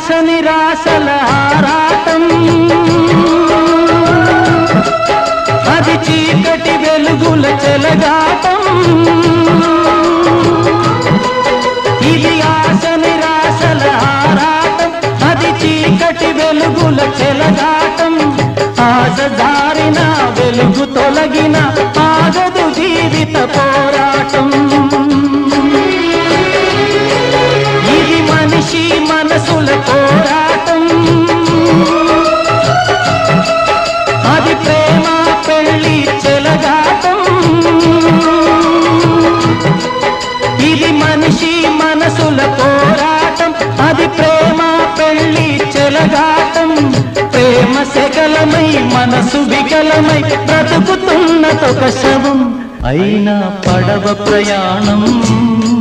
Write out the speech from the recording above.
ఆశ నిరాశల ఆరాటం, అది చీకటి వెలుగుల చెలగాటం. ఇది ఆశ నిరాశల ఆరాటం, అది చీకటి వెలుగుల చెలగాటం. ఆశ జారిన వెలుగు తొలగిన ఆగదు జీవిత పోరాటం. ఇది మనిషి మనసుల పోరాటం, అది ప్రేమ పెళ్లి చెలగాటం. ఇది మనిషి మనసుల పోరాటం, అది ప్రేమ పెళ్లి చెలగాటం. ప్రేమ శకలమై మనసు వికలమై బ్రతుకుతున్నదొక శవం, అయినా పడవ ప్రయాణం.